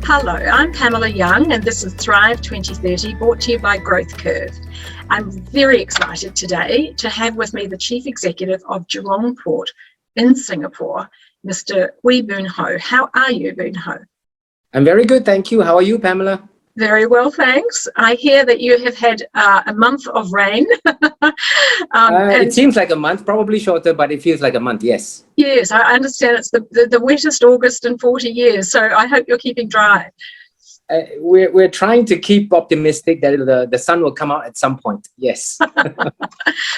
Hello, I'm Pamela Young and this is Thrive 2030 brought to you by Growth Curve. I'm very excited today to have with me the Chief Executive of Jurong Port in Singapore, Mr. Boon Hoe. How are you, Boon Hoe? I'm very good, thank you. How are you, Pamela? Very well, thanks. I hear that you have had a month of rain. It seems like a month, probably shorter, but it feels like a month, yes. Yes, I understand it's the wettest August in 40 years, so I hope you're keeping dry. We're trying to keep optimistic that the sun will come out at some point, yes.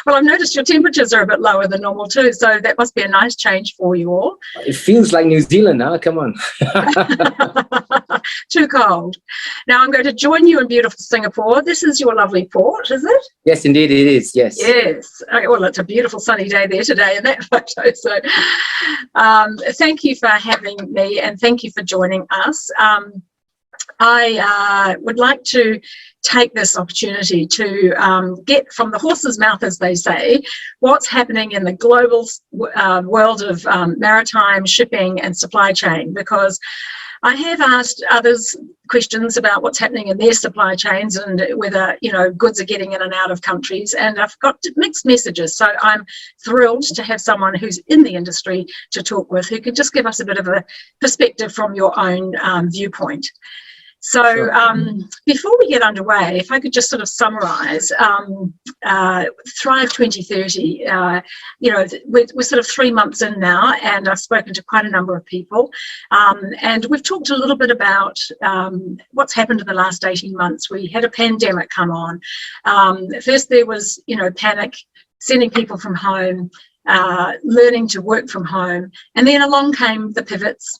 Well, I've noticed your temperatures are a bit lower than normal too, so that must be a nice change for you all. It feels like New Zealand, huh? Come on. Too cold. Now I'm going to join you in beautiful Singapore. This is your lovely port, is it? Yes, indeed it is, yes. Yes. Okay, well, it's a beautiful sunny day there today in that photo. So thank you for having me and thank you for joining us. I would like to take this opportunity to get from the horse's mouth, as they say, what's happening in the global world of maritime shipping and supply chain, because I have asked others questions about what's happening in their supply chains and whether, you know, goods are getting in and out of countries, and I've got mixed messages. So I'm thrilled to have someone who's in the industry to talk with, who could just give us a bit of a perspective from your own viewpoint. So before we get underway, if I could just sort of summarise, Thrive 2030, you know, we're sort of 3 months in now, and I've spoken to quite a number of people, and we've talked a little bit about what's happened in the last 18 months. We had a pandemic come on. First there was, you know, panic, sending people from home, learning to work from home, and then along came the pivots,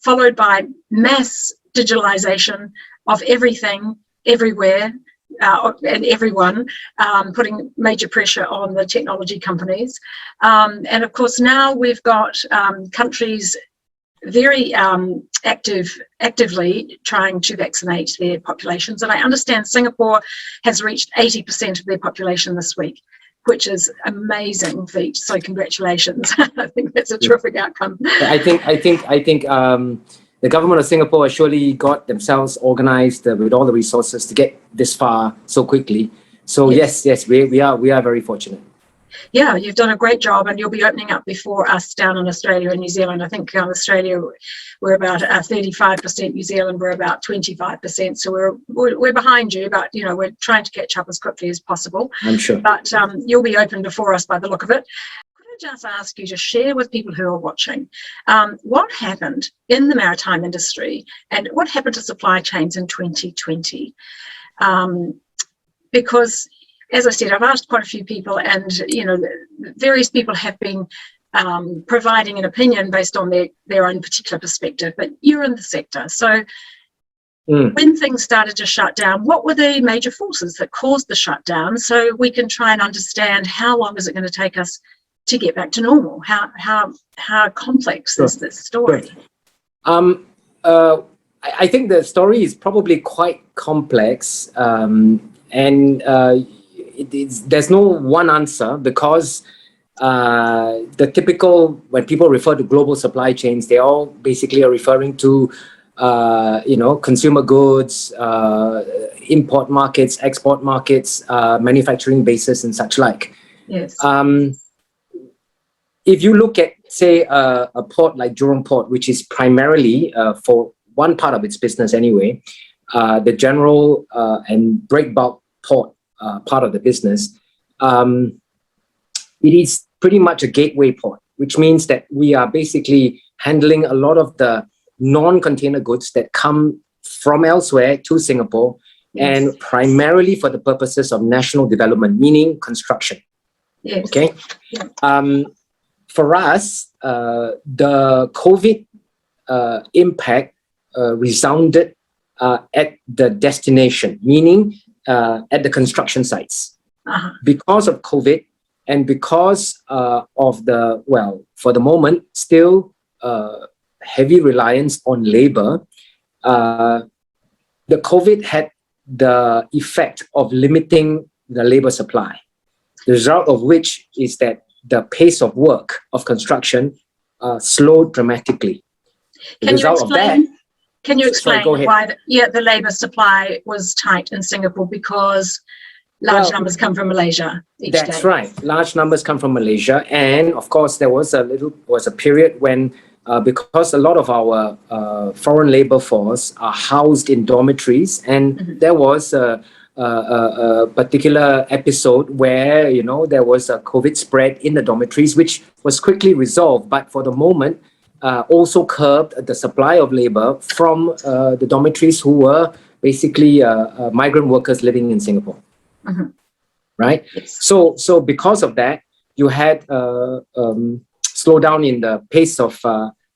followed by mass digitalisation of everything, everywhere, and everyone, putting major pressure on the technology companies. And of course now we've got countries very actively trying to vaccinate their populations. And I understand Singapore has reached 80% of their population this week, which is amazing feat. So congratulations. I think that's a terrific outcome. I think the government of Singapore has surely got themselves organized with all the resources to get this far so quickly. So yes, we are very fortunate. Yeah, you've done a great job, and you'll be opening up before us down in Australia and New Zealand. I think Australia, we're about 35%, New Zealand, we're about 25%. So we're behind you, but you know, we're trying to catch up as quickly as possible. I'm sure. But you'll be open before us by the look of it. Just ask you to share with people who are watching what happened in the maritime industry and what happened to supply chains in 2020, because as I said, I've asked quite a few people, and you know, various people have been providing an opinion based on their own particular perspective, but you're in the sector, so when things started to shut down, what were the major forces that caused the shutdown, so we can try and understand how long is it going to take us to get back to normal? How complex is this story? I think the story is probably quite complex, and there's no one answer, because the typical, when people refer to global supply chains, they all basically are referring to you know, consumer goods, import markets, export markets, manufacturing bases and such like. Yes. If you look at, say, a port like Jurong Port, which is primarily, for one part of its business anyway, the general and break bulk port part of the business, it is pretty much a gateway port, which means that we are basically handling a lot of the non-container goods that come from elsewhere to Singapore, and primarily for the purposes of national development, meaning construction. Yes. Okay. Yeah. For us, the COVID impact resounded at the destination, meaning at the construction sites. Because of COVID and because of the, well, for the moment, still heavy reliance on labor, the COVID had the effect of limiting the labor supply. The result of which is that the pace of work of construction slowed dramatically. The result of that, Can you explain go ahead. why the labour supply was tight in Singapore? Because large numbers come from Malaysia each day. That's right. Large numbers come from Malaysia, and of course there was a period when because a lot of our foreign labour force are housed in dormitories, and there was a particular episode where there was a COVID spread in the dormitories, which was quickly resolved, but for the moment also curbed the supply of labour from the dormitories who were basically migrant workers living in Singapore. Right? Yes. So because of that, you had slowdown in the pace of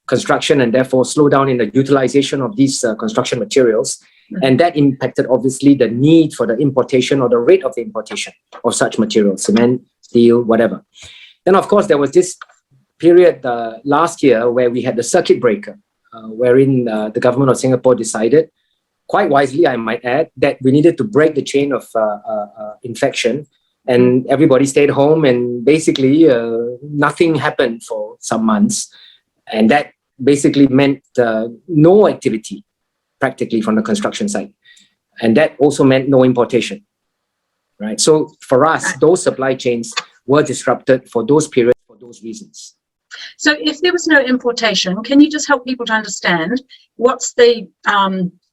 construction, and therefore slowdown in the utilization of these construction materials. And that impacted, obviously, the need for the importation or the rate of the importation of such materials, cement, steel, whatever. Then, of course, there was this period last year where we had the circuit breaker, wherein the government of Singapore decided, quite wisely, I might add, that we needed to break the chain of infection, and everybody stayed home, and basically nothing happened for some months, and that basically meant no activity practically from the construction site, and that also meant no importation, right? So for us, those supply chains were disrupted for those periods for those reasons. So if there was no importation, can you just help people to understand what's the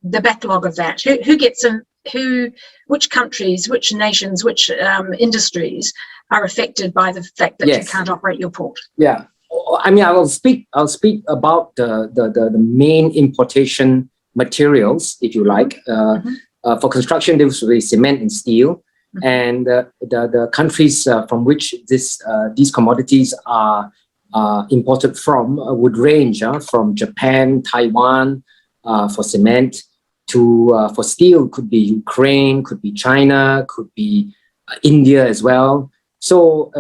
backlog of that? Who gets in? Which countries, which nations, which industries are affected by the fact that you can't operate your port? Yeah, I mean, I'll speak about the main importation materials, if you like. For construction, there was cement and steel, and the countries from which these commodities are imported from would range from Japan, Taiwan for cement, to for steel could be Ukraine, could be China, could be India as well. So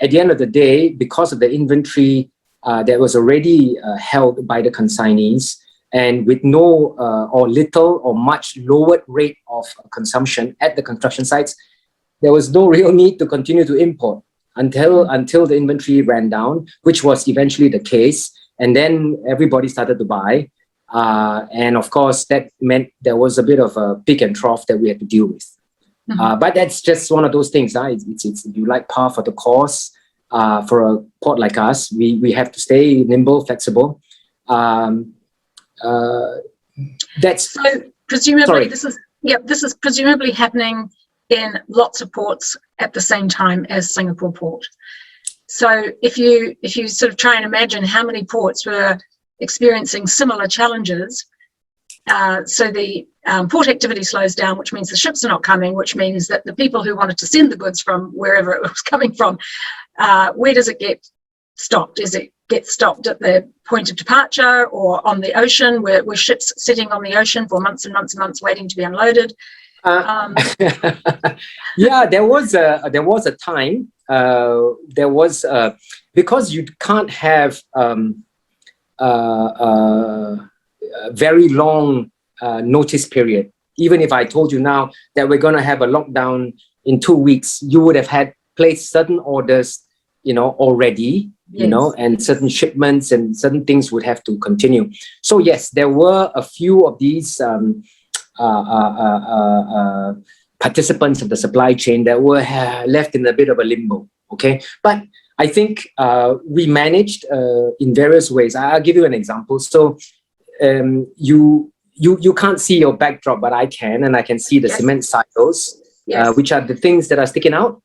at the end of the day, because of the inventory that was already held by the consignees, and with no or little or much lowered rate of consumption at the construction sites, there was no real need to continue to import until the inventory ran down, which was eventually the case. And then everybody started to buy. And of course, that meant there was a bit of a peak and trough that we had to deal with. But that's just one of those things. It's you like par for the course. For a port like us, we have to stay nimble, flexible. That's so presumably this is presumably happening in lots of ports at the same time as Singapore Port. So if you sort of try and imagine how many ports were experiencing similar challenges, so the port activity slows down, which means the ships are not coming, which means that the people who wanted to send the goods from wherever it was coming from, where does it get stopped? Is it get stopped at the point of departure or on the ocean, where ships sitting on the ocean for months and months and months waiting to be unloaded? Yeah, there was a time. There was because you can't have very long notice period. Even if I told you now that we're going to have a lockdown in 2 weeks, you would have had placed certain orders, already, and certain shipments and certain things would have to continue. So yes, there were a few of these participants of the supply chain that were left in a bit of a limbo. Okay, but I think we managed in various ways. I'll give you an example. So you can't see your backdrop, but I can, and I can see the cement silos, which are the things that are sticking out.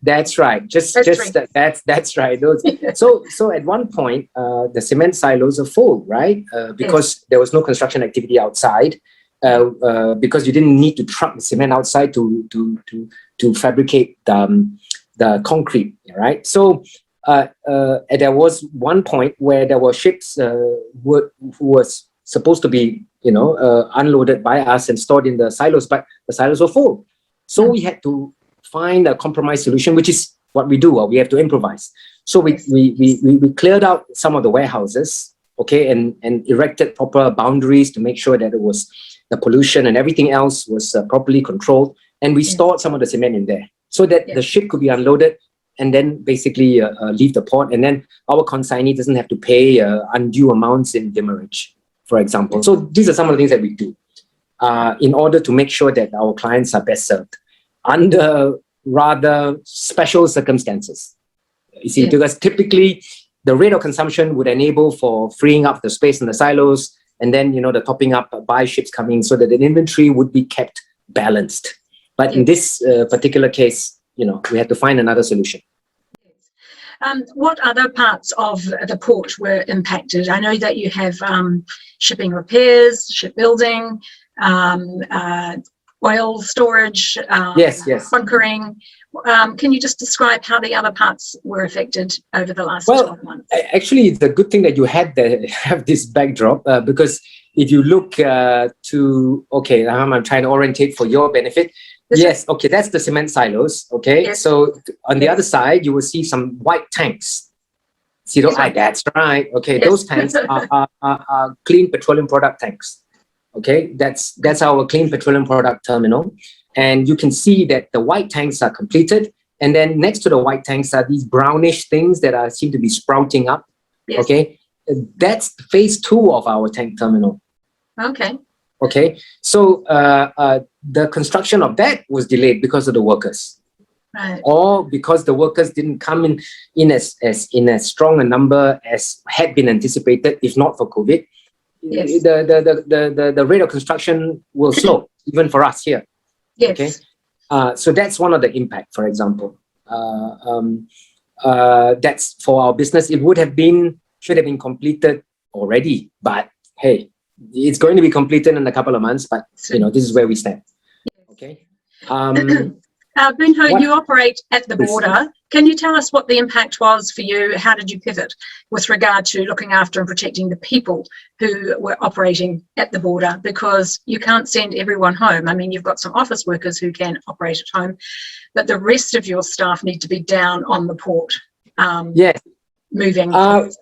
That's right. That's right. Those. So at one point, the cement silos are full, right? Because there was no construction activity outside. Because you didn't need to truck the cement outside to fabricate the concrete, right? So there was one point where there were ships who was supposed to be, unloaded by us and stored in the silos, but the silos were full. So we had to find a compromise solution, which is what we do. We have to improvise. So we cleared out some of the warehouses, okay, and erected proper boundaries to make sure that it was the pollution and everything else was properly controlled. And we stored some of the cement in there so that the ship could be unloaded and then basically leave the port, and then our consignee doesn't have to pay undue amounts in demurrage, for example. So these are some of the things that we do in order to make sure that our clients are best served under rather special circumstances. You see, because typically the rate of consumption would enable for freeing up the space in the silos, and then, you know, the topping up by ships coming so that the inventory would be kept balanced. But in this particular case, you know, we had to find another solution. What other parts of the port were impacted? I know that you have shipping repairs, shipbuilding, oil storage, bunkering. Can you just describe how the other parts were affected over the last 12 months? Actually, it's a good thing that you had have this backdrop, because if you look to, okay, I'm trying to orientate for your benefit. Yes, okay, that's the cement silos, okay? Yes. So on the other side, you will see some white tanks. See those? That's right. Okay, those tanks are clean petroleum product tanks. Okay, that's our clean petroleum product terminal. And you can see that the white tanks are completed. And then next to the white tanks are these brownish things that seem to be sprouting up. Yes. Okay, that's phase 2 of our tank terminal. Okay. Okay, so the construction of that was delayed because of the workers, right, or because the workers didn't come in as strong a number as had been anticipated. If not for COVID, yes, the rate of construction will slow even for us here. Yes. Okay, so that's one of the impact. For example, that's for our business. It should have been completed already, but hey, it's going to be completed in a couple of months, but you know, this is where we stand. Okay. Boon Hoe, you operate at the border. Can you tell us what the impact was for you? How did you pivot with regard to looking after and protecting the people who were operating at the border? Because you can't send everyone home. I mean, you've got some office workers who can operate at home, but the rest of your staff need to be down on the port. Yes. Moving about.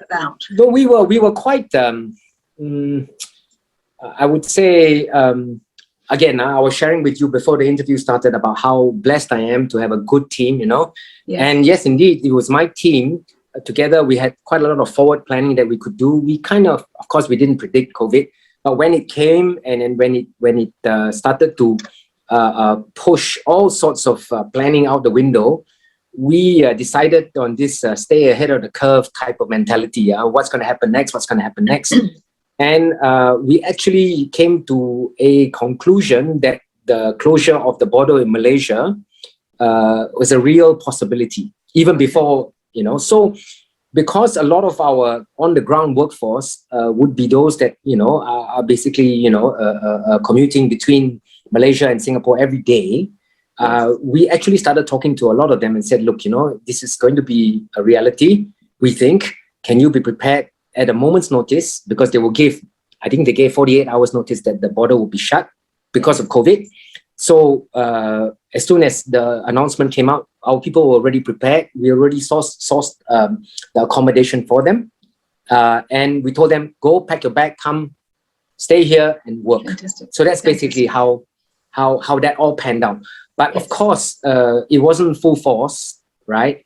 Though we were quite. I would say, again, I was sharing with you before the interview started about how blessed I am to have a good team, you know. Yes. And yes, indeed, it was my team. Together, we had quite a lot of forward planning that we could do. We kind of course, we didn't predict COVID, but when it came and then when it started to push all sorts of planning out the window, we decided on this stay ahead of the curve type of mentality. What's going to happen next? What's going to happen next? And we actually came to a conclusion that the closure of the border in Malaysia was a real possibility, even before, you know. So because a lot of our on-the-ground workforce would be those that, you know, are basically, you know, commuting between Malaysia and Singapore every day, we actually started talking to a lot of them and said, look, you know, this is going to be a reality, we think. Can you be prepared at a moment's notice, because they will give, I think they gave 48 hours notice that the border will be shut because of COVID. So as soon as the announcement came out, our people were already prepared. We already sourced the accommodation for them. And we told them, go pack your bag, come, stay here and work. Fantastic. So that's basically how that all panned out. But yes, of course, it wasn't full force, right?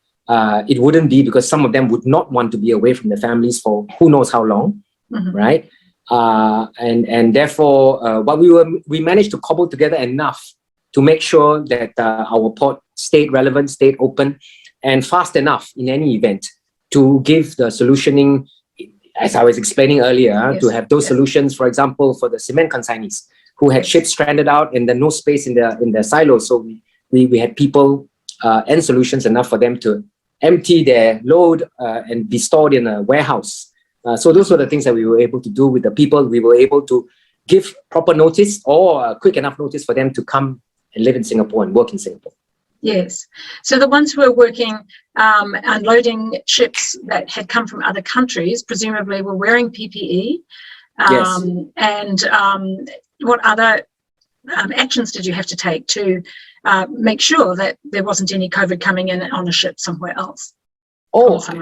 It wouldn't be, because some of them would not want to be away from their families for who knows how long, right? And therefore, but we managed to cobble together enough to make sure that our port stayed relevant, stayed open, and fast enough in any event to give the solutioning, as I was explaining earlier, to have those solutions, for example, for the cement consignees who had ships stranded out and then no space in their silos. So we had people and solutions enough for them to empty their load and be stored in a warehouse. So those were the things that we were able to do with the people. We were able to give proper notice or quick enough notice for them to come and live in Singapore and work in Singapore. Yes. So the ones who were working unloading ships that had come from other countries presumably were wearing PPE. Yes. And what other actions did you have to take to make sure that there wasn't any COVID coming in on a ship somewhere else?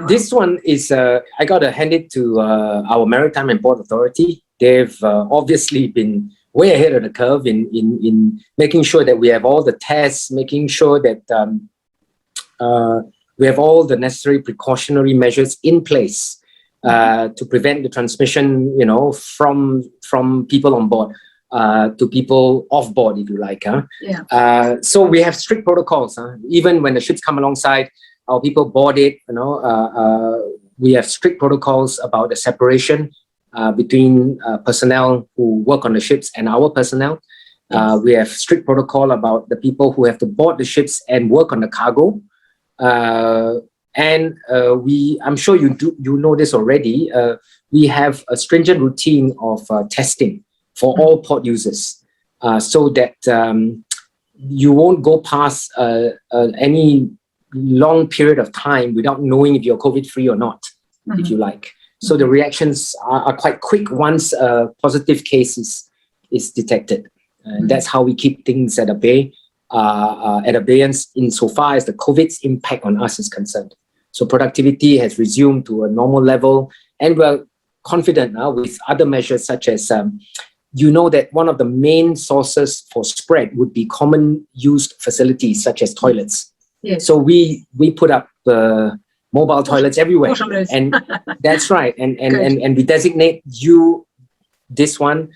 This one is, I got to hand it to our Maritime and Port Authority. They've obviously been way ahead of the curve in making sure that we have all the tests, making sure that We have all the necessary precautionary measures in place to prevent the transmission, you know, from people on board to people off board, if you like. So we have strict protocols. Even when the ships come alongside, our people board it. You know, we have strict protocols about the separation between personnel who work on the ships and our personnel. We have strict protocol about the people who have to board the ships and work on the cargo. I'm sure you know this already. We have a stringent routine of testing for all port users, so that you won't go past any long period of time without knowing if you're COVID-free or not, if you like. So the reactions are quite quick once a positive case is detected. And that's how we keep things at bay, at abeyance insofar as the COVID's impact on us is concerned. So productivity has resumed to a normal level, and we're confident now with other measures such as, you know, that one of the main sources for spread would be common used facilities such as toilets. Yes. So we put up mobile toilets everywhere, and that's right. And we designate you this one,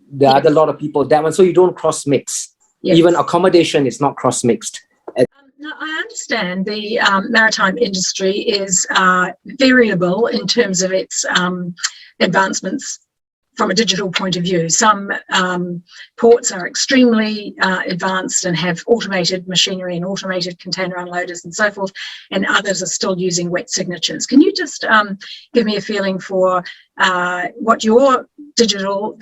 the other lot of people that one, so you don't cross mix. Yes. Even accommodation is not cross mixed. Now, I understand the maritime industry is variable in terms of its advancements from a digital point of view. Some ports are extremely advanced and have automated machinery and automated container unloaders and so forth, and others are still using wet signatures. Can you just give me a feeling for what your digital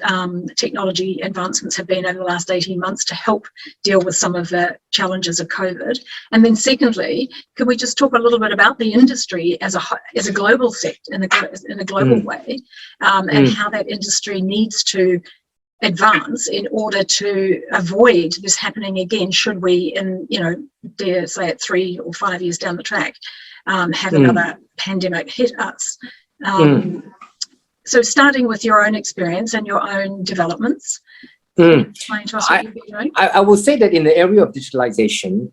technology advancements have been over the last 18 months to help deal with some of the challenges of COVID? And then secondly, can we just talk a little bit about the industry as a global sector, in a global way, and how that industry needs to advance in order to avoid this happening again, should we, in, you know, dare say it 3 or 5 years down the track, have another pandemic hit us. So starting with your own experience and your own developments, explain to us what you've been doing. I will say that in the area of digitalization,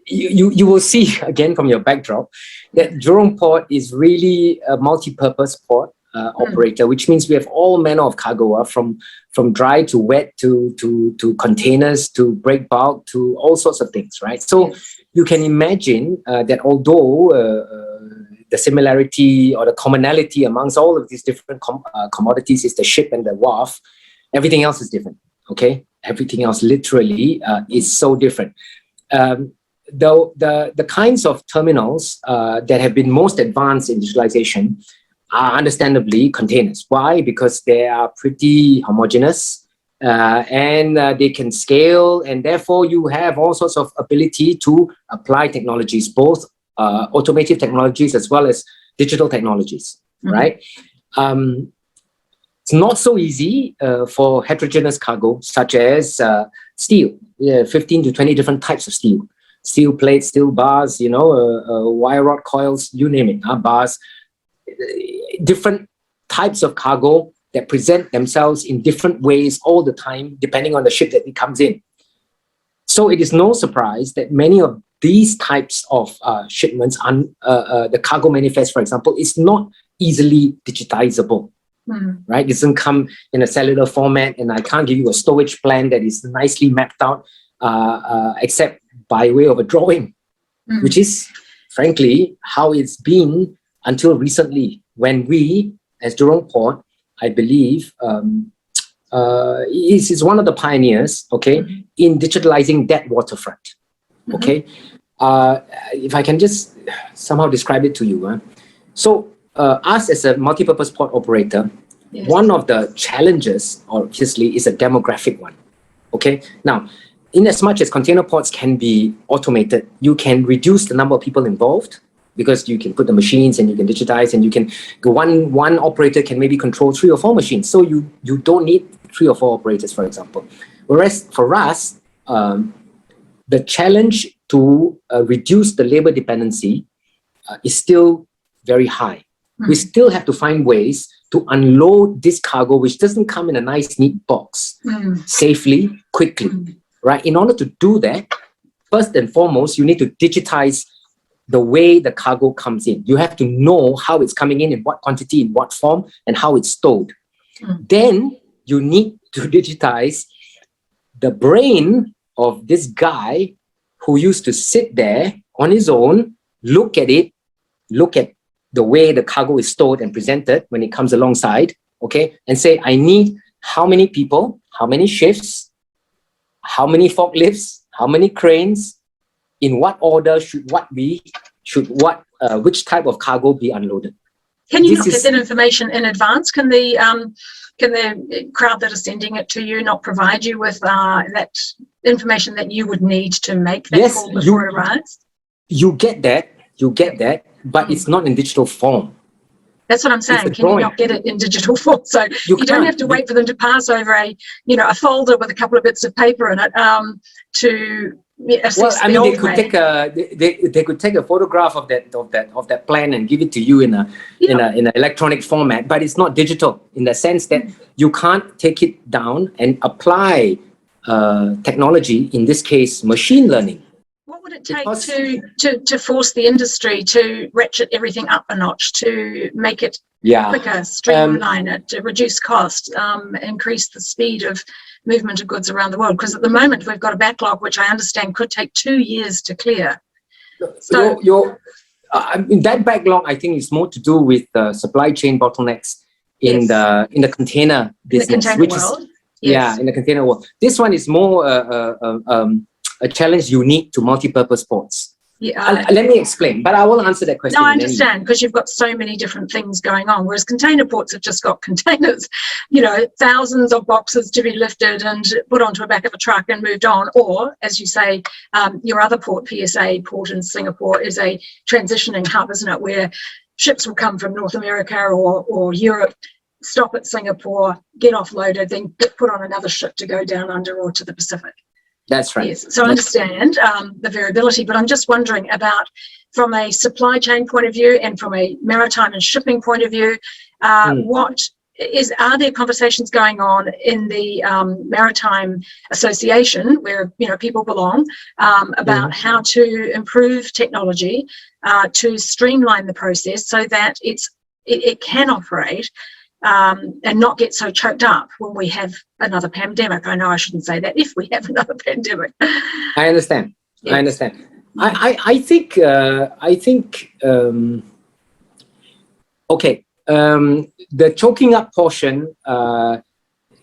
you will see, again from your backdrop, that Jurong Port is really a multi-purpose port operator, which means we have all manner of cargo, from dry to wet to containers to break bulk to all sorts of things, right? So you can imagine that although the similarity or the commonality amongst all of these different commodities is the ship and the wharf, everything else is different, okay? Everything else literally is so different. The kinds of terminals that have been most advanced in digitalization are understandably containers. Why? Because they are pretty homogeneous and they can scale, and therefore you have all sorts of ability to apply technologies, both automotive technologies as well as digital technologies, right? It's not so easy for heterogeneous cargo, such as steel. 15 to 20 different types of steel. Steel plates, steel bars, you know, wire rod coils, you name it, bars. Different types of cargo that present themselves in different ways all the time, depending on the ship that it comes in. So it is no surprise that many of these types of shipments, the cargo manifest, for example, is not easily digitizable, right? It doesn't come in a cellular format, and I can't give you a stowage plan that is nicely mapped out, except by way of a drawing, which is, frankly, how it's been until recently, when we, as Jurong Port, I believe, is one of the pioneers, okay, in digitalizing that waterfront, okay? If I can just somehow describe it to you. So us as a multi-purpose port operator, one of the challenges, obviously, is a demographic one, okay? Now, in as much as container ports can be automated, you can reduce the number of people involved, because you can put the machines and you can digitize, and you can, one operator can maybe control 3 or 4 machines. So you don't need 3 or 4 operators, for example. Whereas for us, the challenge to reduce the labor dependency is still very high. We still have to find ways to unload this cargo, which doesn't come in a nice, neat box, safely, quickly, right? In order to do that, first and foremost, you need to digitize the way the cargo comes in. You have to know how it's coming in what quantity, in what form, and how it's stored. Then you need to digitize the brain of this guy who used to sit there on his own, look at it, look at the way the cargo is stored and presented when it comes alongside, okay, and say, I need how many people, how many shifts, how many forklifts, how many cranes, in what order which type of cargo be unloaded. Can you not get that information in advance? Can the crowd that is sending it to you not provide you with that information that you would need to make that call before it arrives? You get that, but it's not in digital form. That's what I'm saying. Can you not get it in digital form? So you don't have to wait for them to pass over a folder with a couple of bits of paper in it to assess they could take a photograph of that plan and give it to you in an electronic format, but it's not digital in the sense that you can't take it down and apply technology, in this case machine learning. What would it take to force the industry to ratchet everything up a notch, to make it quicker, streamline it, to reduce cost, increase the speed of movement of goods around the world? Because at the moment we've got a backlog which I understand could take 2 years to clear. So that backlog, I think, is more to do with the supply chain bottlenecks in the container business, in the container world. This one is more a challenge unique to multi-purpose ports. Let me explain, but I will answer that question. No, I understand, because you've got so many different things going on, whereas container ports have just got containers, thousands of boxes to be lifted and put onto the back of a truck and moved on. Or, as you say, your other port, PSA port in Singapore, is a transitioning hub, isn't it, where ships will come from North America or Europe, stop at Singapore, get offloaded, then get put on another ship to go down under or to the Pacific. That's right. Yes, so I understand the variability, but I'm just wondering about, from a supply chain point of view and from a maritime and shipping point of view, are there conversations going on in the Maritime Association, where people belong, about how to improve technology to streamline the process so that it can operate and not get so choked up when we have another pandemic? I know I shouldn't say that, if we have another pandemic. I understand. Yes. I understand. I think the choking up portion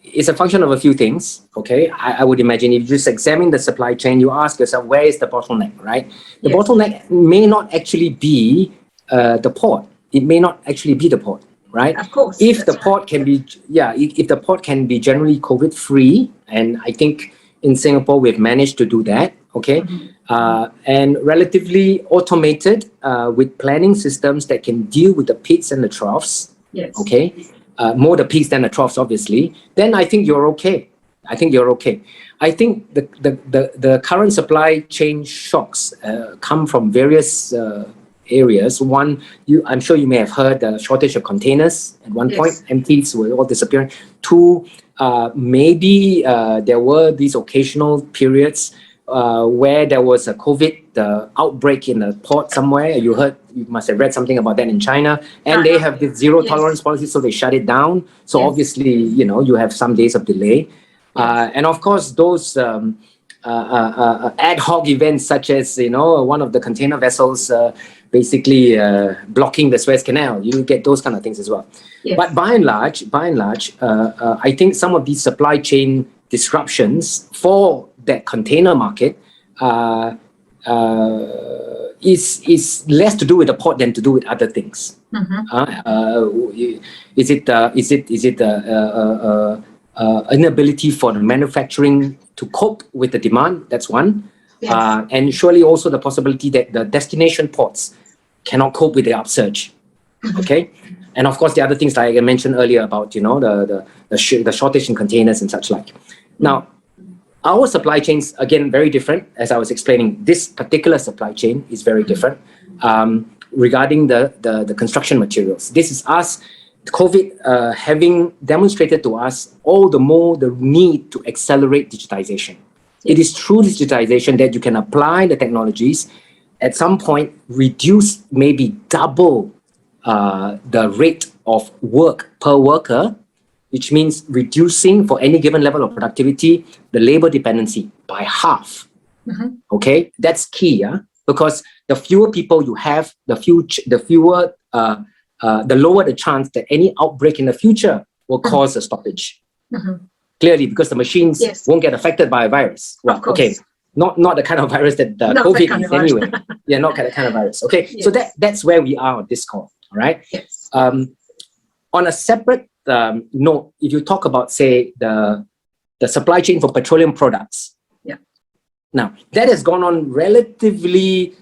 is a function of a few things. Okay, I would imagine if you just examine the supply chain, you ask yourself, where is the bottleneck, right? The bottleneck may not actually be the port. It may not actually be the port. Right. Of course. If the port can be, if the port can be generally COVID-free, and I think in Singapore we've managed to do that. Okay, and relatively automated with planning systems that can deal with the peaks and the troughs. Yes. Okay, more the peaks than the troughs, obviously. Then I think you're okay. I think the current supply chain shocks come from various areas. One, I'm sure you may have heard the shortage of containers at one point. MPs were all disappearing. Two, maybe there were these occasional periods where there was a COVID outbreak in a port somewhere. You must have read something about that in China, and they have the zero tolerance policy, so they shut it down. So obviously, you have some days of delay, and of course those ad hoc events, such as one of the container vessels basically blocking the Suez Canal. You get those kind of things as well. But by and large, I think some of these supply chain disruptions for that container market is less to do with the port than to do with other things. Is it inability for the manufacturing to cope with the demand? That's one. And surely also the possibility that the destination ports cannot cope with the upsurge. Okay, and of course the other things like I mentioned earlier about the shortage in containers and such like. Now, our supply chains, again, very different. As I was explaining, this particular supply chain is very different regarding the construction materials. This is us, COVID having demonstrated to us all the more the need to accelerate digitization. It is through digitization that you can apply the technologies, at some point reduce, maybe double the rate of work per worker, which means reducing for any given level of productivity, the labor dependency by half. Okay, that's key, because the fewer people you have, the lower the chance that any outbreak in the future will cause a stoppage. Clearly, because the machines won't get affected by a virus. Well, okay, not the kind of virus that COVID is anyway. Yeah, not the kind of virus. Okay, so that's where we are on this call. All right. On a separate note, if you talk about, say, the supply chain for petroleum products, now that has gone on relatively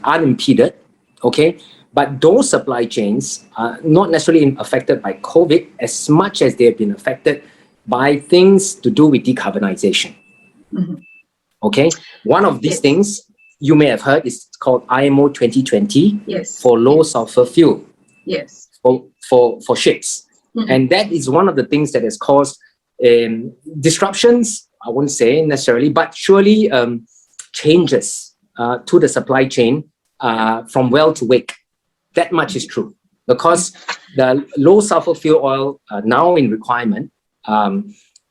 unimpeded. Okay. But those supply chains are not necessarily affected by COVID as much as they have been affected by things to do with decarbonization. Okay, one of these things you may have heard is called IMO 2020 for low sulfur fuel for ships. And that is one of the things that has caused disruptions, I wouldn't say necessarily, but surely changes to the supply chain from well to wake. That much is true, because the low sulfur fuel oil now in requirement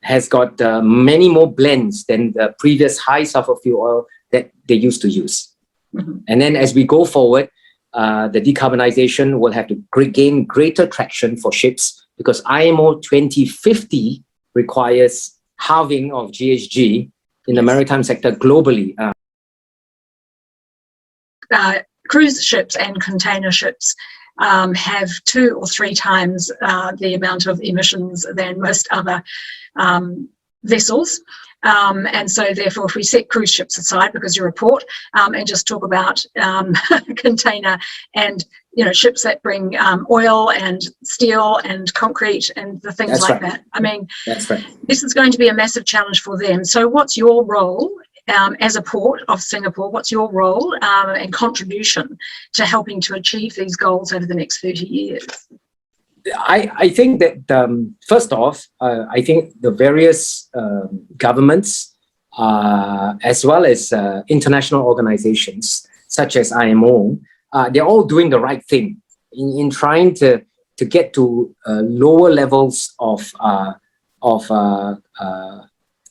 has got many more blends than the previous high sulfur fuel oil that they used to use. And then as we go forward, the decarbonization will have to gain greater traction for ships, because IMO 2050 requires halving of GHG in the maritime sector globally. Cruise ships and container ships have 2 or 3 times the amount of emissions than most other vessels. And so therefore, if we set cruise ships aside, because you're a port, and just talk about container and ships that bring oil and steel and concrete and the things that. I mean, this is going to be a massive challenge for them. So what's your role as a port of Singapore? What's your role and contribution to helping to achieve these goals over the next 30 years? I think that, first off, I think the various governments, as well as international organizations, such as IMO, they're all doing the right thing in trying to get to lower levels of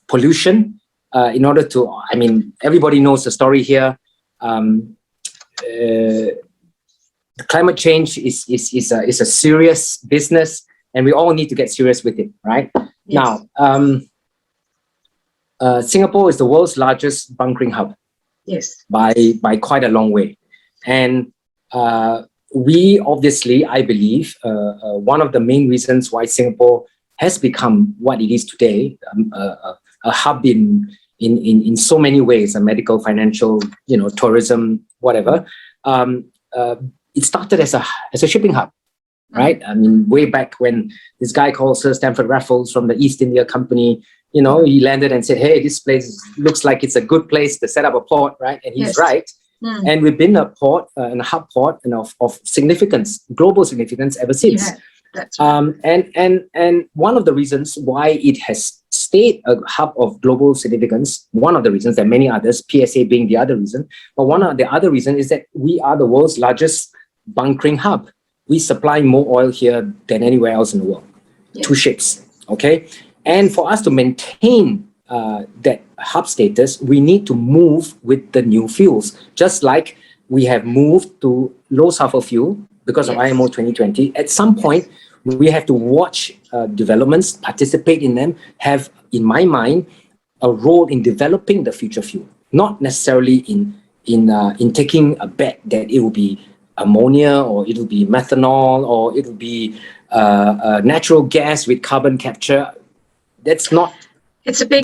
pollution, in order to, I mean, everybody knows the story here. Climate change is a serious business, and we all need to get serious with it, right? Now, Singapore is the world's largest bunkering hub. By quite a long way. And we obviously, I believe, one of the main reasons why Singapore has become what it is today, a hub in so many ways, a medical, financial, tourism, whatever. It started as a shipping hub, right? I mean, way back when this guy called Sir Stamford Raffles from the East India Company, he landed and said, hey, this place looks like it's a good place to set up a port, right? And he's right. And we've been a port, and a hub port, of significance, global significance ever since. That's right. And one of the reasons why it has stayed a hub of global significance, one of the reasons, there are many others, PSA being the other reason, but one of the other reasons is that we are the world's largest bunkering hub. We supply more oil here than anywhere else in the world, 2 ships, okay? And for us to maintain that hub status, we need to move with the new fuels, just like we have moved to low sulfur fuel because of IMO 2020. At some point, we have to watch developments, participate in them, have, in my mind, a role in developing the future fuel, not necessarily in taking a bet that it will be ammonia, or it will be methanol, or it will be natural gas with carbon capture. That's not. It's a big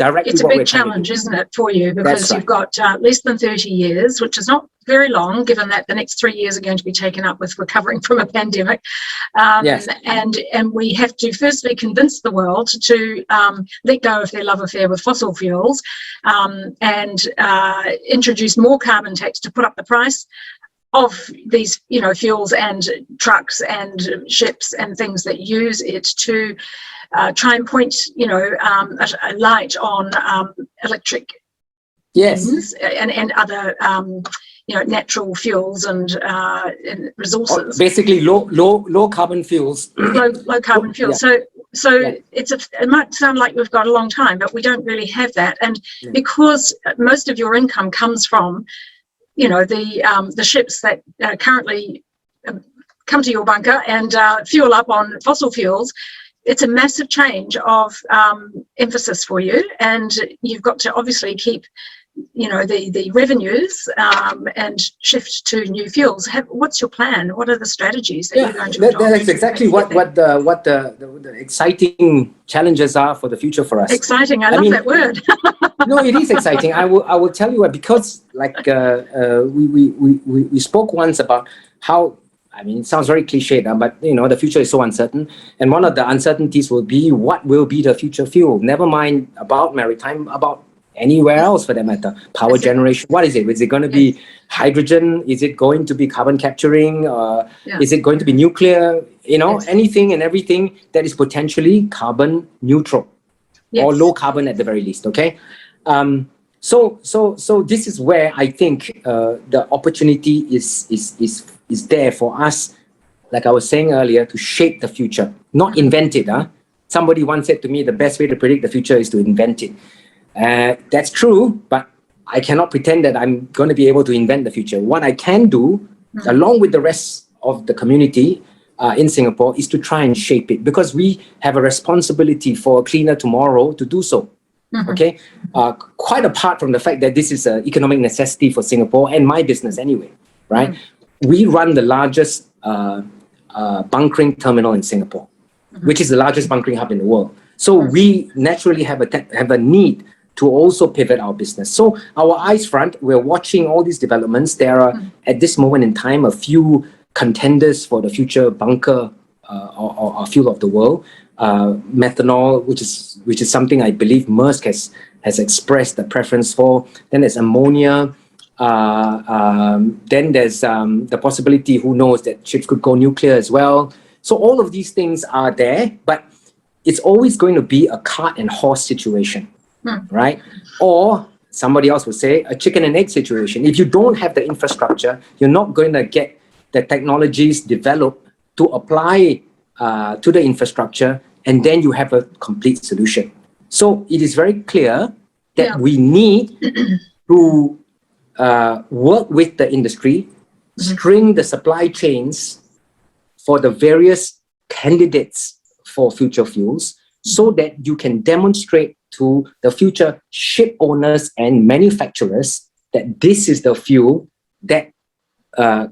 challenge, isn't it, for you? Because you've got less than 30 years, which is not very long, given that the next 3 years are going to be taken up with recovering from a pandemic. And we have to firstly convince the world to let go of their love affair with fossil fuels, and introduce more carbon tax to put up the price of these, fuels and trucks and ships and things that use it to try and point, a light on electric Yes. and other, natural fuels and resources. Basically, low carbon fuels. Low carbon fuels. Yeah. So Yeah. it might sound like we've got a long time, but we don't really have that. And because most of your income comes from, the ships that currently come to your bunker and fuel up on fossil fuels, it's a massive change of emphasis for you, and you've got to obviously keep the revenues and shift to new fuels. What's your plan? What are the strategies that you're going to adopt? That's exactly what the exciting challenges are for the future for us. Exciting. I love that word. No, it is exciting. I will tell you why, because we spoke once about how, it sounds very cliched, but the future is so uncertain, and one of the uncertainties will be what will be the future fuel. Never mind about maritime, about anywhere else for that matter. Power generation. What is it? Is it going to be hydrogen? Is it going to be carbon capturing? Is it going to be nuclear? Anything and everything that is potentially carbon neutral or low carbon at the very least. Okay. So this is where I think the opportunity is there for us, like I was saying earlier, to shape the future, not invent it. Somebody once said to me, the best way to predict the future is to invent it. That's true, but I cannot pretend that I'm going to be able to invent the future. What I can do, along with the rest of the community in Singapore, is to try and shape it, because we have a responsibility for a cleaner tomorrow to do so. Okay, quite apart from the fact that this is an economic necessity for Singapore and my business anyway, right? We run the largest bunkering terminal in Singapore, which is the largest bunkering hub in the world. So we naturally have a need to also pivot our business. So our eyes front, we're watching all these developments. There are, at this moment in time, a few contenders for the future bunker or fuel of the world. Methanol, which is something I believe Maersk has expressed the preference for. Then there's ammonia. Then there's the possibility, who knows, that ships could go nuclear as well. So all of these things are there, but it's always going to be a cart and horse situation, right? Or somebody else would say a chicken and egg situation. If you don't have the infrastructure, you're not going to get the technologies developed to apply to the infrastructure, and then you have a complete solution. So it is very clear that we need to work with the industry, string the supply chains for the various candidates for future fuels, so that you can demonstrate to the future ship owners and manufacturers that this is the fuel that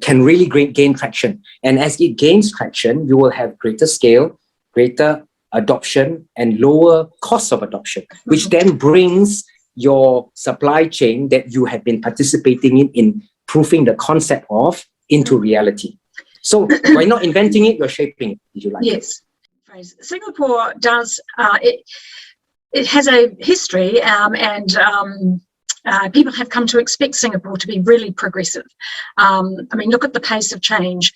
can really gain traction. And as it gains traction, you will have greater scale, greater adoption, and lower cost of adoption, which then brings your supply chain that you have been participating in proofing the concept of into reality. So by not inventing it, you're shaping it, if you like. Yes. Singapore does, it has a history and people have come to expect Singapore to be really progressive. Look at the pace of change.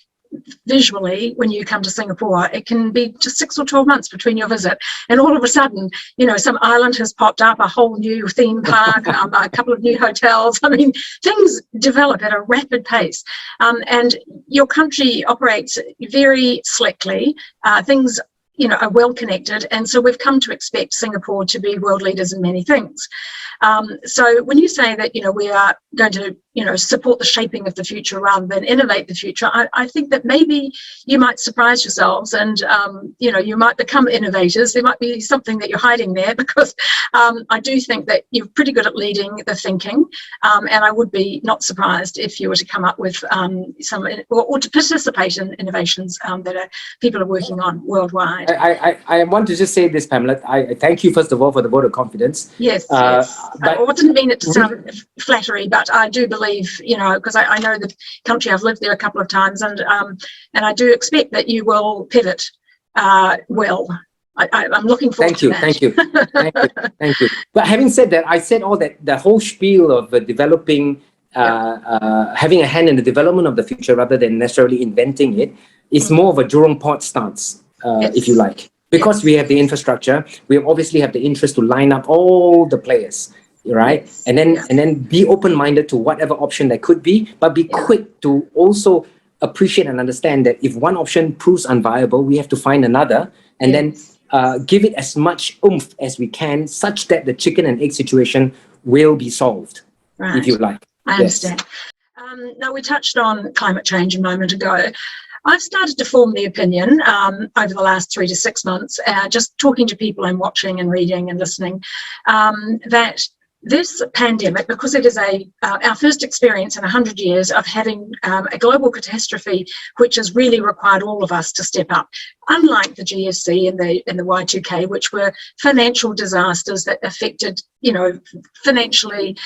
Visually, when you come to Singapore, it can be just 6 or 12 months between your visit, and all of a sudden, some island has popped up, a whole new theme park, a couple of new hotels. Things develop at a rapid pace, and your country operates very slickly. Things are well connected, and so we've come to expect Singapore to be world leaders in many things. So when you say that we are going to support the shaping of the future rather than innovate the future, I think that maybe you might surprise yourselves, and you might become innovators. There might be something that you're hiding there, because I do think that you're pretty good at leading the thinking, and I would be not surprised if you were to come up with some or to participate in innovations that people are working on worldwide. I want to just say this, Pamela. I thank you, first of all, for the vote of confidence. Yes. But I didn't mean it to sound flattery, but I do believe, because I know the country, I've lived there a couple of times, and I do expect that you will pivot well. I'm looking forward to that. Thank you. But having said that, I said all that, the whole spiel of developing having a hand in the development of the future rather than necessarily inventing it, is more of a Jurong Port stance, if you like. Because we have the infrastructure, we obviously have the interest to line up all the players, right? And then be open-minded to whatever option there could be, but be quick to also appreciate and understand that if one option proves unviable, we have to find another, and then give it as much oomph as we can, such that the chicken and egg situation will be solved, if you like. I understand. Now, we touched on climate change a moment ago. I've started to form the opinion over the last 3 to 6 months, just talking to people and watching and reading and listening, that this pandemic, because it is our first experience in 100 years of having a global catastrophe, which has really required all of us to step up, unlike the GFC and the Y2K, which were financial disasters that affected, financially,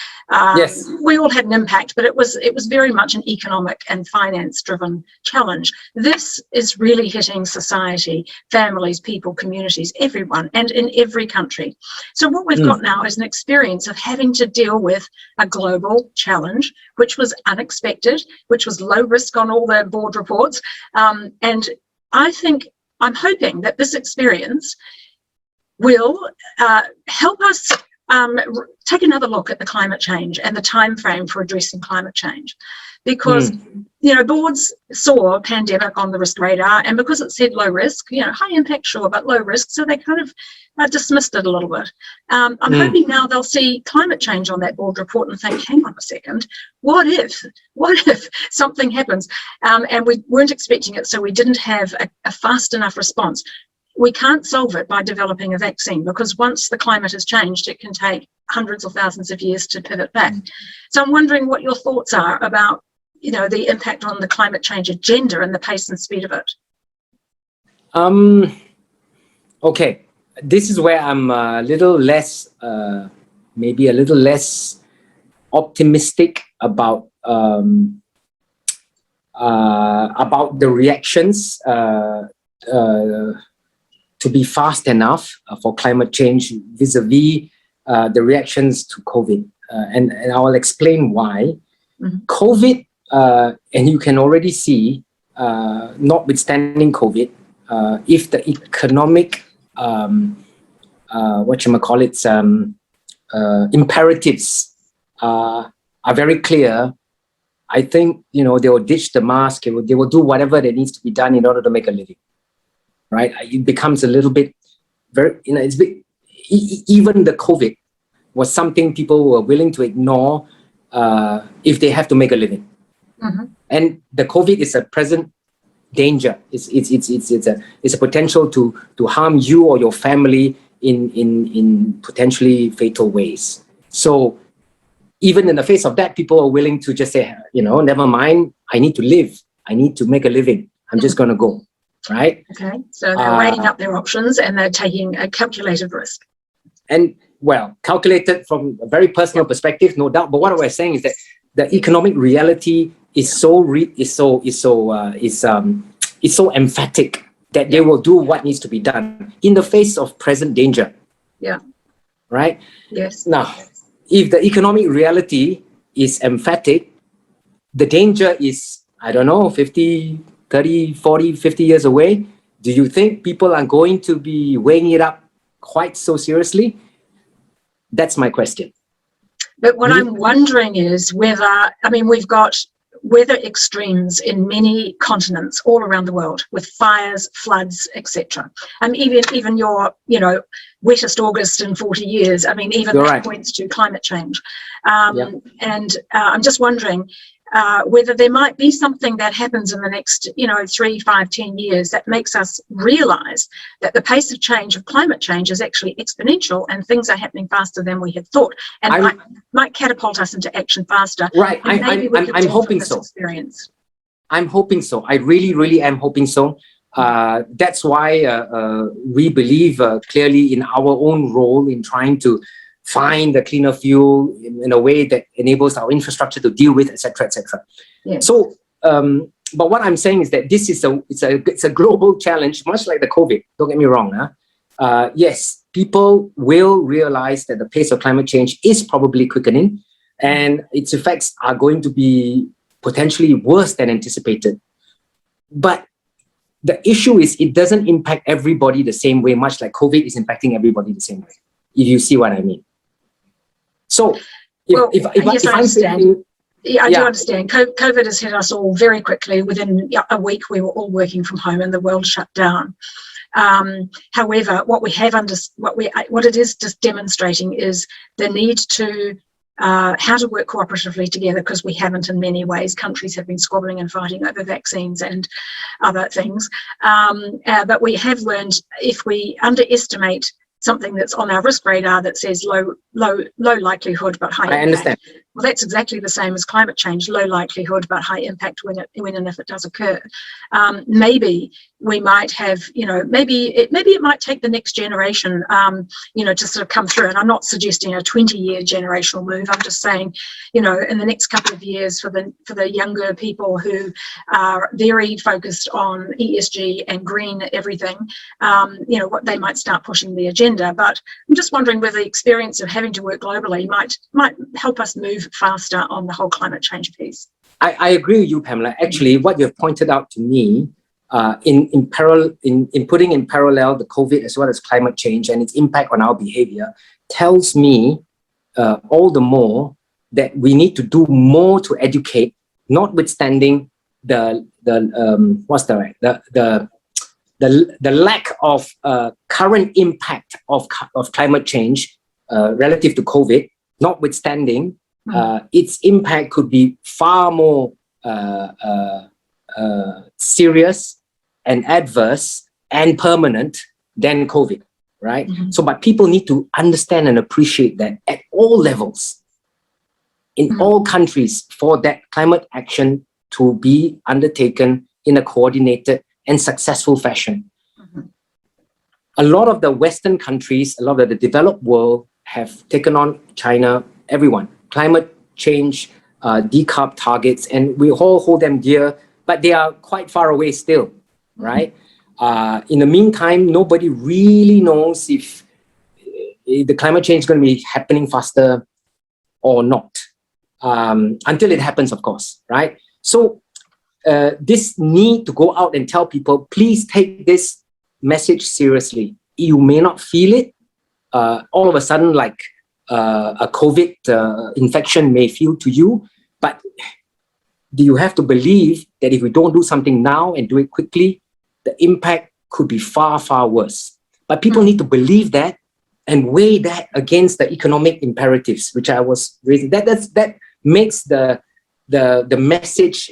we all had an impact, but it was very much an economic and finance-driven challenge. This is really hitting society, families, people, communities, everyone, and in every country. So what we've got now is an experience of having to deal with a global challenge, which was unexpected, which was low risk on all the board reports. And I'm hoping that this experience will help us take another look at the climate change and the time frame for addressing climate change, because boards saw a pandemic on the risk radar, and because it said low risk, high impact, sure, but low risk, so they kind of dismissed it a little bit. I'm hoping now they'll see climate change on that board report and think, hang on a second, what if something happens? And we weren't expecting it, so we didn't have a fast enough response. We can't solve it by developing a vaccine, because once the climate has changed, it can take hundreds of thousands of years to pivot back. So I'm wondering what your thoughts are about, the impact on the climate change agenda and the pace and speed of it. Okay, this is where I'm a little less, maybe a little less optimistic about the reactions to be fast enough for climate change vis-a-vis the reactions to COVID. And I'll explain why. COVID, and you can already see, notwithstanding COVID, if the economic, imperatives are very clear, I think, they will ditch the mask, they will do whatever that needs to be done in order to make a living. Right, it becomes a little bit it's big. Even the COVID was something people were willing to ignore if they have to make a living. And the COVID is a present danger. It's a potential to harm you or your family in potentially fatal ways. So even in the face of that, people are willing to just say, never mind. I need to live. I need to make a living. I'm just going to go. Right. Okay. So they're weighing up their options and they're taking a calculated risk. And calculated from a very personal perspective, no doubt. But what I was saying is that the economic reality is so emphatic that they will do what needs to be done in the face of present danger. Yeah. Right. Yes. Now, if the economic reality is emphatic, the danger is, I don't know, 30, 40, 50 years away. Do you think people are going to be weighing it up quite so seriously? That's my question. But what I'm wondering is whether, we've got weather extremes in many continents all around the world with fires, floods, etc. Even your, wettest August in 40 years, even that points to climate change. And I'm just wondering, whether there might be something that happens in the next, 3, 5, 10 years that makes us realize that the pace of change of climate change is actually exponential and things are happening faster than we had thought, and might catapult us into action faster. Right. I'm hoping so. Experience. I'm hoping so. I really, really am hoping so. That's why we believe clearly in our own role in trying to find a cleaner fuel in a way that enables our infrastructure to deal with, etc., etc. Yes. So, but what I'm saying is that this is it's a global challenge, much like the COVID. Don't get me wrong. Yes, people will realize that the pace of climate change is probably quickening. and its effects are going to be potentially worse than anticipated. But the issue is it doesn't impact everybody the same way, much like COVID is impacting everybody the same way, if you see what I mean. So if yes, I I'm understand. saying, Yeah, I do understand. COVID has hit us all very quickly. Within a week, we were all working from home and the world shut down. However, what it is just demonstrating is the need to how to work cooperatively together, because we haven't in many ways. Countries have been squabbling and fighting over vaccines and other things. But we have learned, if we underestimate something that's on our risk radar that says low likelihood but high impact. I understand. Well, that's exactly the same as climate change, low likelihood but high impact when and if it does occur. Maybe we might have, maybe it might take the next generation, to sort of come through. And I'm not suggesting a 20-year generational move. I'm just saying, in the next couple of years for the younger people who are very focused on ESG and green everything, what they might start pushing the agenda. But I'm just wondering whether the experience of having to work globally might help us move faster on the whole climate change piece. I agree with you, Pamela. Actually, what you've pointed out to me in putting in parallel the COVID as well as climate change and its impact on our behavior tells me all the more that we need to do more to educate, notwithstanding the lack of current impact of climate change relative to COVID, notwithstanding. Its impact could be far more serious and adverse and permanent than COVID, right? So, but people need to understand and appreciate that at all levels, in all countries, for that climate action to be undertaken in a coordinated and successful fashion. A lot of the Western countries, a lot of the developed world have taken on China, everyone, climate change, decarb targets, and we all hold them dear, but they are quite far away still, right? In the meantime, nobody really knows if the climate change is going to be happening faster or not, until it happens, of course, right? So this need to go out and tell people, please take this message seriously. You may not feel it all of a sudden, like a COVID infection may feel to you, but you have to believe that if we don't do something now and do it quickly, the impact could be far, far worse. But people need to believe that and weigh that against the economic imperatives, which I was raising. That makes the message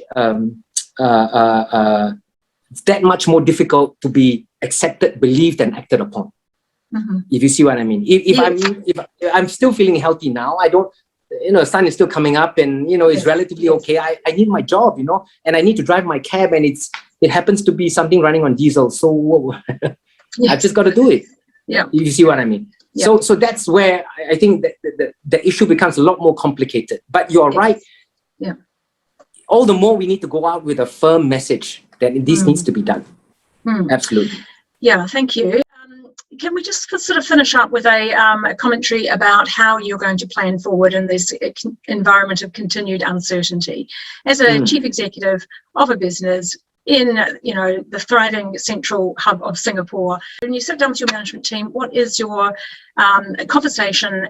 that much more difficult to be accepted, believed, and acted upon. If you see what I mean. If I'm still feeling healthy now, I don't, the sun is still coming up, and it's relatively okay. I need my job, and I need to drive my cab, and it happens to be something running on diesel. So I've just got to do it. Yeah. You see what I mean? Yeah. So that's where I think that the issue becomes a lot more complicated. But you're right. Yeah. All the more we need to go out with a firm message that this needs to be done. Absolutely. Yeah, thank you. Can we just sort of finish up with a commentary about how you're going to plan forward in this environment of continued uncertainty? As a chief executive of a business in, the thriving central hub of Singapore, when you sit down with your management team, what is your conversation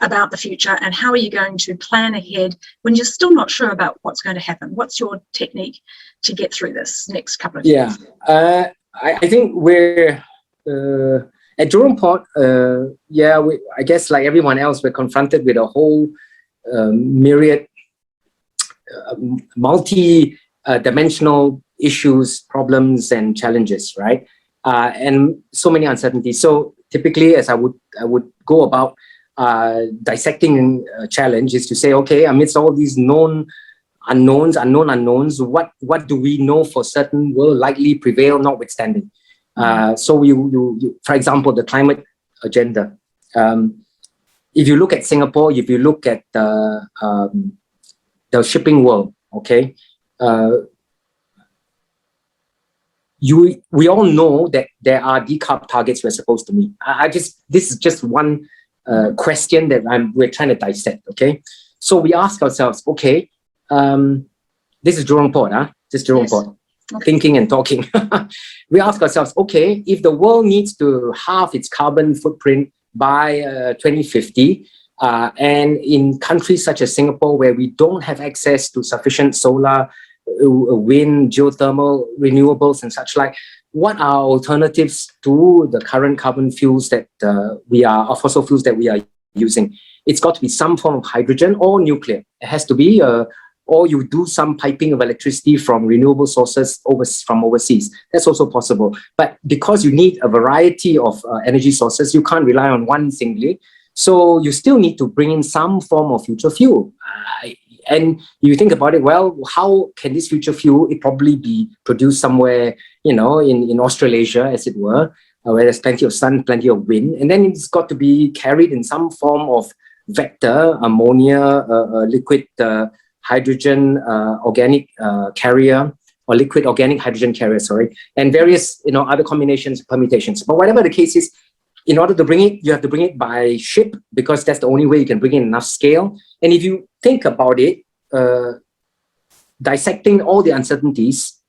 about the future, and how are you going to plan ahead when you're still not sure about what's going to happen? What's your technique to get through this next couple of years? Yeah, I think we're at Jurong Port, I guess like everyone else, we're confronted with a whole myriad, multi-dimensional issues, problems, and challenges, right? And so many uncertainties. So typically, as I would go about dissecting a challenge, is to say, okay, amidst all these known unknowns, what do we know for certain will likely prevail, notwithstanding? So you, for example, the climate agenda. If you look at Singapore, if you look at the shipping world, okay, we all know that there are decarb targets we're supposed to meet. This is just one question that we're trying to dissect, okay? So we ask ourselves, okay, this is Jurong Port, this is Jurong Port, thinking and talking. We ask ourselves, okay, if the world needs to halve its carbon footprint by 2050, and in countries such as Singapore, where we don't have access to sufficient solar, wind, geothermal, renewables, and such like, what are alternatives to the current carbon fuels that or fossil fuels that we are using? It's got to be some form of hydrogen or nuclear. It has to be, or you do some piping of electricity from renewable sources from overseas. That's also possible. But because you need a variety of energy sources, you can't rely on one singly. So you still need to bring in some form of future fuel. And you think about it, well, how can this future fuel probably be produced somewhere, in Australasia, as it were, where there's plenty of sun, plenty of wind, and then it's got to be carried in some form of vector, ammonia, liquid hydrogen organic carrier, or liquid organic hydrogen carrier, sorry, and various other combinations, permutations. But whatever the case is, in order to bring it, you have to bring it by ship, because that's the only way you can bring in enough scale. And if you think about it, dissecting all the uncertainties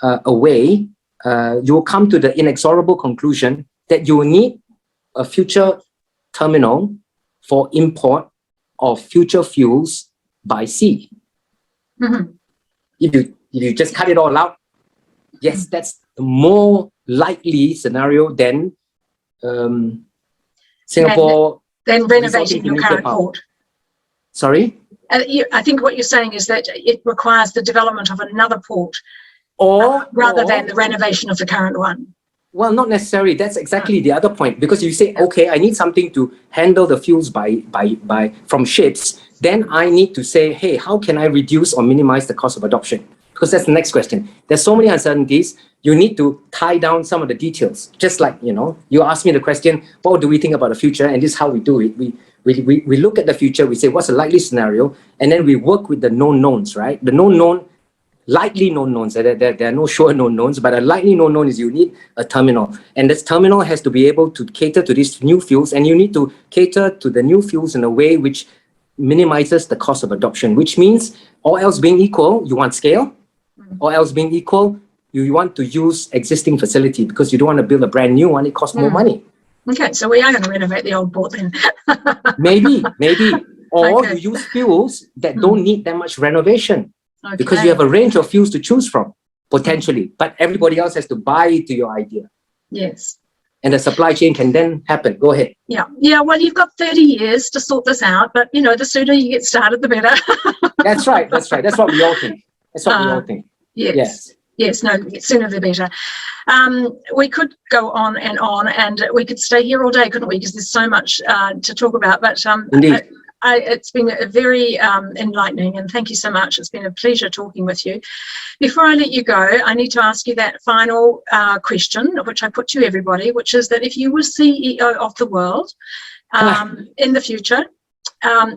away, you will come to the inexorable conclusion that you will need a future terminal for import of future fuels by sea. Mm-hmm. If you just cut it all out, yes, that's the more likely scenario than Singapore. Then renovating your current port. Sorry? I think what you're saying is that it requires the development of another port, rather than the renovation of the current one. Well, not necessarily. That's exactly the other point. Because you say, okay, I need something to handle the fuels from ships. Then I need to say, hey, how can I reduce or minimize the cost of adoption? Because that's the next question. There's so many uncertainties. You need to tie down some of the details. Just like, you asked me the question, what do we think about the future? And this is how we do it. We look at the future, we say, what's a likely scenario? And then we work with the known knowns, right? The likely known knowns. There are no sure known knowns, but a likely known known is you need a terminal. And this terminal has to be able to cater to these new fuels, and you need to cater to the new fuels in a way which minimizes the cost of adoption, which means, all else being equal, you want scale. Or else being equal, you want to use existing facility, because you don't want to build a brand new one. It costs more money. Okay, so we are going to renovate the old port then. maybe. Or you use fuels that don't need that much renovation, because you have a range of fuels to choose from, potentially. But everybody else has to buy into your idea. Yes. And the supply chain can then happen. Go ahead. Yeah. Well, you've got 30 years to sort this out, but the sooner you get started, the better. That's right. That's what we all think. Yes, no, sooner the better. We could go on, and we could stay here all day, couldn't we? Because there's so much to talk about. But indeed. It's been a very enlightening, and thank you so much. It's been a pleasure talking with you. Before I let you go, I need to ask you that final question, which I put to everybody, which is that if you were CEO of the world in the future,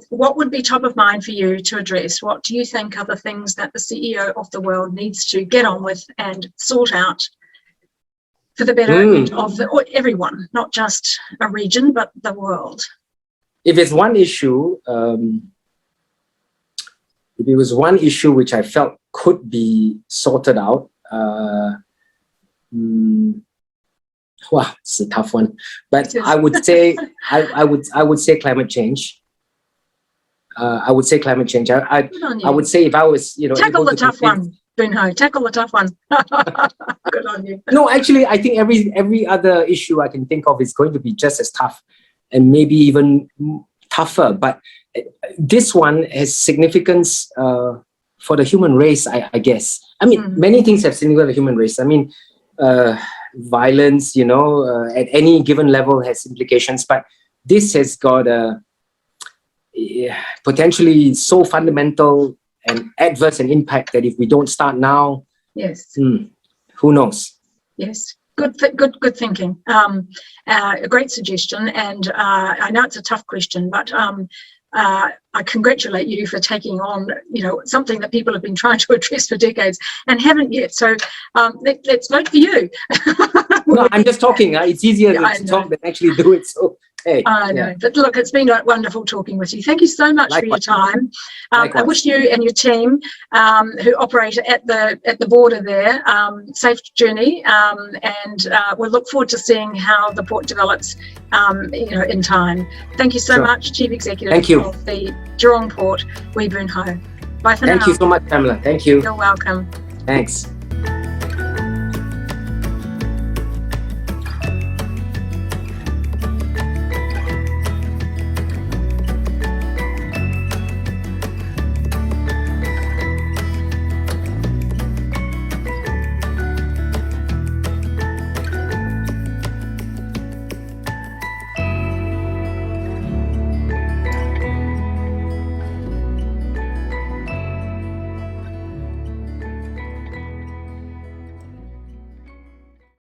what would be top of mind for you to address? What do you think are the things that the CEO of the world needs to get on with and sort out for the betterment of everyone, not just a region, but the world? If it's one issue, if it was one issue which I felt could be sorted out, wow, it's a tough one. But I would say I would say climate change. I would say climate change. I would say if I was, tackle the tough one, Boon Hoe. Tackle the tough one. Good on you. No, actually, I think every other issue I can think of is going to be just as tough, and maybe even tougher. But this one has significance for the human race, I guess. I mean, many things have significance for the human race. I mean, violence, at any given level has implications, but this has got a potentially so fundamental and adverse an impact that if we don't start now, who knows? Yes, good thinking. A great suggestion, and I know it's a tough question, but I congratulate you for taking on, something that people have been trying to address for decades and haven't yet. So let's vote for you. No, I'm just talking. It's easier to talk than actually do it. So Hey, I know, yeah. but look, it's been wonderful talking with you. Thank you so much for your time. I Likewise. wish you and your team who operate at the border there safe journey, and we'll look forward to seeing how the port develops, in time. Thank you so Sure. much, Chief Executive Thank you. of the Jurong Port, Boon Hoe. Bye for now. Thank you so much, Pamela. Thank you. You're welcome. Thanks.